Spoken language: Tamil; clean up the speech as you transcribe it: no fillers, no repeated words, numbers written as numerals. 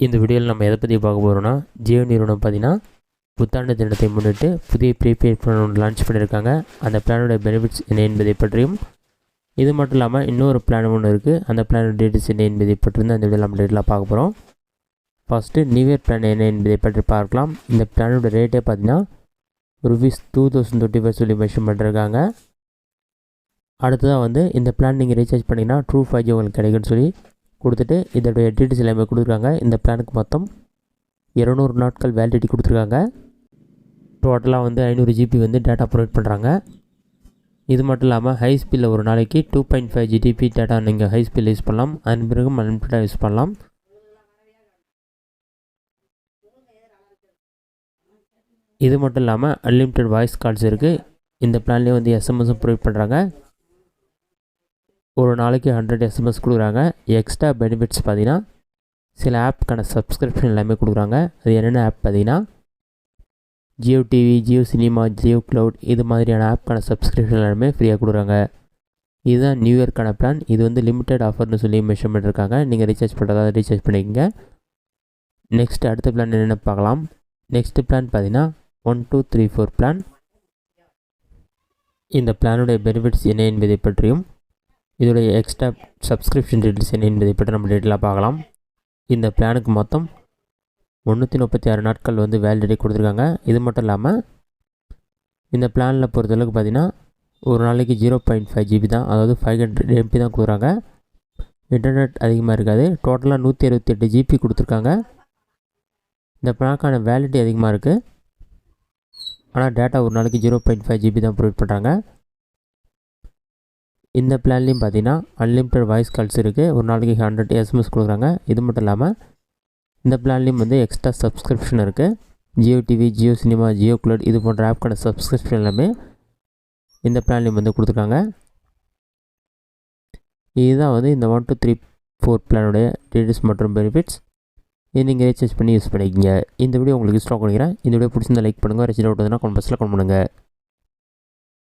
இந்த வீடியோவில் நம்ம எதை பற்றி பார்க்க போகிறோம்னா, ஜியோ நிறுவனம் பார்த்தீங்கன்னா புத்தாண்டு தினத்தை முன்னிட்டு புதிய ப்ரீபெய்ட் பிளான் ஒன்று லான்ச் பண்ணியிருக்காங்க. அந்த பிளானோட பெனிஃபிட்ஸ் என்ன என்பதை பற்றியும், இது மட்டும் இல்லாமல் இன்னொரு பிளான் ஒன்று இருக்குது, அந்த பிளானோட டீட்டெயில்ஸ் என்ன என்பதை பற்றி தான் இந்த வீடியோவில் நம்ம டீட்டெயிலாக பார்க்க போகிறோம். ஃபஸ்ட்டு நியூ இயர் பிளான் என்ன என்பதை பற்றி பார்க்கலாம். இந்த பிளானோட ரேட்டே பார்த்தீங்கன்னா ₹2035 சொல்லி மென்ஷன் பண்ணிருக்காங்க. அடுத்ததாக இந்த பிளான் நீங்கள் ரீசார்ஜ் பண்ணிங்கன்னா ட்ரூ 5G உங்களுக்கு கிடைக்குன்னு சொல்லி கொடுத்துட்டு இதோடைய டீட்டெயில்ஸ் எல்லாமே கொடுத்துருக்காங்க. இந்த பிளானுக்கு மொத்தம் 200 நாட்கள் வேலிடிட்டி கொடுத்துருக்காங்க. டோட்டலாக 500 GB டேட்டா ப்ரொவைட் பண்ணுறாங்க. இது மட்டும் இல்லாமல் ஹை ஸ்பீடில் ஒரு நாளைக்கு 2.5 GB டேட்டா நீங்கள் ஹை ஸ்பீடில் யூஸ் பண்ணலாம். அதன் பிறகு அன்லிமிட்டடாக யூஸ் பண்ணலாம். இது மட்டும் இல்லாமல் அன்லிமிட்டட் வாய்ஸ் கால்ஸ் இருக்குது. இந்த பிளான்லேயே எஸ்எம்எஸும் ப்ரொவைட் பண்ணுறாங்க. ஒரு நாளைக்கு 100 SMS கொடுக்குறாங்க. எக்ஸ்ட்ரா பெனிஃபிட்ஸ் பார்த்தீங்கன்னா சில ஆப்புக்கான சப்ஸ்கிரிப்ஷன் எல்லாமே கொடுக்குறாங்க. அது என்னென்ன ஆப் பார்த்தீங்கன்னா Jio TV, Jio cinema, Jio cloud, இது மாதிரியான ஆப்புக்கான சப்ஸ்கிரிப்ஷன் எல்லாமே ஃப்ரீயாக கொடுக்குறாங்க. இதுதான் நியூ இயர்க்கான பிளான். இது லிமிட்டட் ஆஃபர்னு சொல்லி மென்ஷன் பண்ணியிருக்காங்க. நீங்கள் ரீசார்ஜ் பண்ணுறதா ரீசார்ஜ் பண்ணிக்கோங்க. நெக்ஸ்ட் அடுத்த பிளான் என்னென்ன பார்க்கலாம். நெக்ஸ்ட் பிளான் பார்த்தீங்கன்னா 1234 பிளான். இந்த பிளானுடைய பெனிஃபிட்ஸ் என்ன என்பதை பற்றியும், இதோடைய எக்ஸ்ட்ரா சப்ஸ்கிரிப்ஷன் டீட்டெயில்ஸ் என்ன என்பதை பற்றி நம்ம டீட்டெயிலாக பார்க்கலாம். இந்த பிளானுக்கு மொத்தம் 336 நாட்கள் வேலிடிட்டி கொடுத்துருக்காங்க. இது மட்டும் இல்லாமல் இந்த பிளானில் பொறுத்தளவுக்கு பார்த்திங்கன்னா ஒரு நாளைக்கு 0.5 GB தான், அதாவது 500 MB தான் கொடுக்குறாங்க. இன்டர்நெட் அதிகமாக இருக்காது. டோட்டலாக 168 GB கொடுத்துருக்காங்க. இந்த பிளானுக்கான வேலிடிட்டி அதிகமாக இருக்குது. ஆனால் டேட்டா ஒரு நாளைக்கு 0.5 GB தான் ப்ரொவைட் பண்ணுறாங்க. இந்த பிளான்லேயும் பார்த்தீங்கன்னா அன்லிமிட்டட் வாய்ஸ் கால்ஸ் இருக்குது. ஒரு நாளைக்கு 100 SMS கொடுக்குறாங்க. இது மட்டும் இல்லாமல் இந்த பிளான்லேயும் எக்ஸ்ட்ரா சப்ஸ்கிரிப்ஷன் இருக்குது. Jio TV, Jio cinema, Jio cloud, இது போன்ற ஆப்க்கான சப்ஸ்கிரிப்ஷன் எல்லாமே இந்த பிளான்லேயும் கொடுத்துருக்காங்க. இதுதான் இந்த 1234 பிளானுடைய டீட்டெயில்ஸ் மற்றும் பெனிஃபிட்ஸ். இது நீங்கள் ரீசார்ஜ் பண்ணி யூஸ் பண்ணிக்கிங்க. இந்த வீடியோ உங்களுக்கு யூஸ்ஃபுல்லாக பண்ணிக்கிறேன். இந்த வீடியோ பிடிச்சிருந்தா லைக் பண்ணுங்கள். ரெசிட் அவுட் கமெண்ட் பாக்ஸில் கமெண்ட் பண்ணுங்கள்.